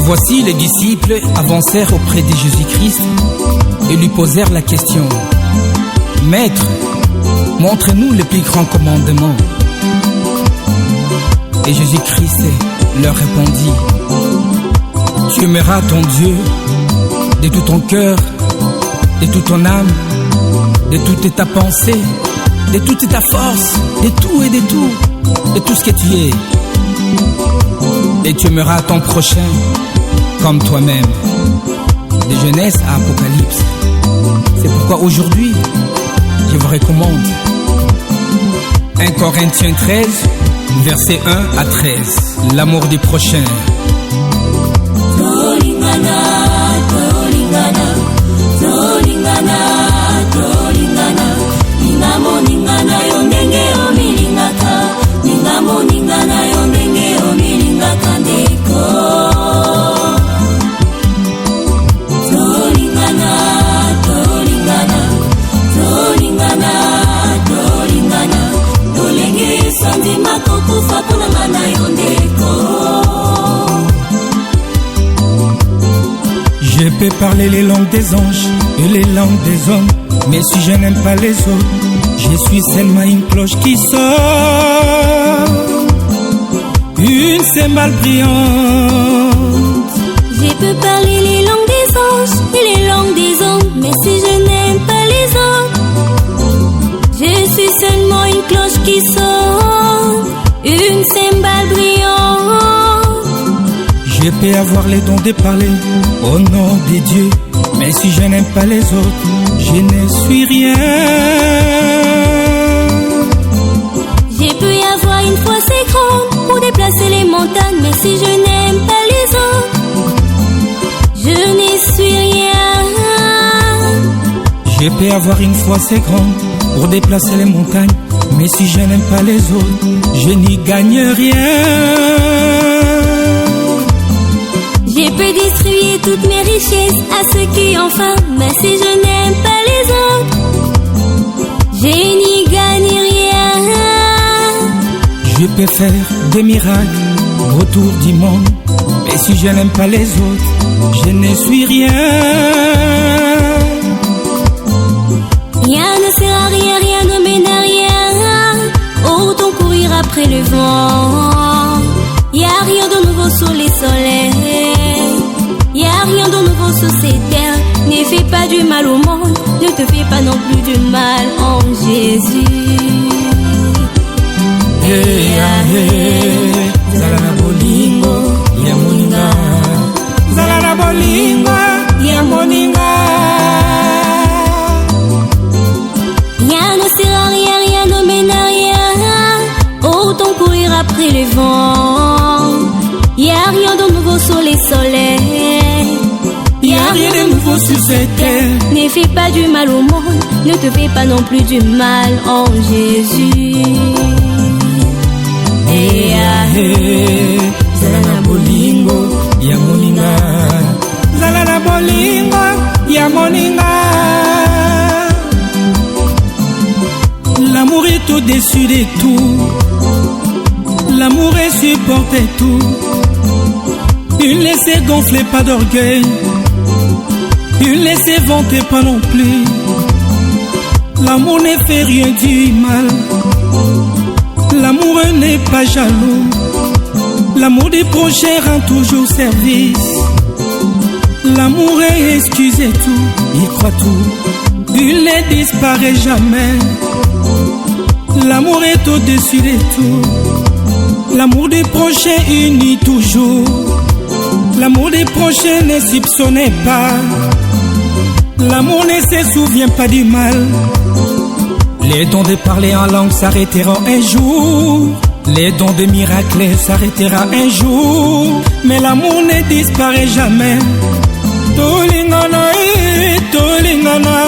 Voici les disciples avancèrent auprès de Jésus-Christ et lui posèrent la question: Maître, montre-nous le plus grand commandement. Et Jésus-Christ leur répondit: Tu aimeras ton Dieu de tout ton cœur, de toute ton âme, de toute ta pensée, de toute ta force, de tout et de tout ce que tu es. Et tu aimeras ton prochain comme toi-même. De Genèse à Apocalypse. C'est pourquoi aujourd'hui, je vous recommande 1 Corinthiens 13, versets 1 à 13. L'amour du prochain. Tolingana, tolingana, tolingana, tolingana. Ningamo ningana yo ndenge o milingaka. Ningamo ningana yo ndenge o milingaka ndeko. Tolingana, tolingana, tolingana, tolingana. Tolenge sandi makokufa kuna mana yo ndeko. Je peux parler les langues des anges et les langues des hommes, mais si je n'aime pas les autres, je suis seulement une cloche qui sort, une cymbale brillante. Je peux parler les langues des anges et les langues des hommes, mais si je n'aime pas les hommes, je suis seulement une cloche qui sort, une cymbale brillante. Je peux avoir les dons de parler au nom de Dieu, mais si je n'aime pas les autres, je ne suis rien. Je peux y avoir une foi assez grande pour déplacer les montagnes, mais si je n'aime pas les autres, je ne suis rien. Je peux avoir une foi assez grande pour déplacer les montagnes, mais si je n'aime pas les autres, je n'y gagne rien. Je peux distribuer toutes mes richesses à ceux qui ont faim, mais si je n'aime pas les autres, je n'y gagne rien. Je peux faire des miracles autour du monde, mais si je n'aime pas les autres, je ne suis rien. Rien ne sert à rien, rien ne mène à rien. Autant courir après le vent. Y a rien de nouveau sous les soleils. Y a rien de nouveau sous ces terres. Ne fais pas du mal au monde, ne te fais pas non plus du mal en Jésus. Zala bolingo ya moninga, zala bolingo ya moninga. Rien ne sert à rien, rien ne mène à rien. Autant courir après le vent. Y a rien de nouveau sur les soleils. Y a rien de nouveau sur cette terre. Ne fais pas du mal au monde, ne te fais pas non plus du mal en Jésus. Zala bolingo ya moninga, zala bolingo ya moninga. L'amour est au-dessus de tout. L'amour est supporté tout. Il ne se gonfle pas d'orgueil. Il ne se vante pas non plus. L'amour ne fait rien du mal. L'amour n'est pas jaloux. L'amour des prochains rend toujours service. L'amour est excusé tout. Il croit tout. Il ne disparaît jamais. L'amour est au-dessus de tout. L'amour des prochains unit toujours. L'amour des prochains ne soupçonne pas. L'amour ne se souvient pas du mal. Les dons de parler en langue s'arrêteront un jour. Les dons de miracles s'arrêteront un jour. Mais l'amour ne disparaît jamais. Tolingana, tolingana.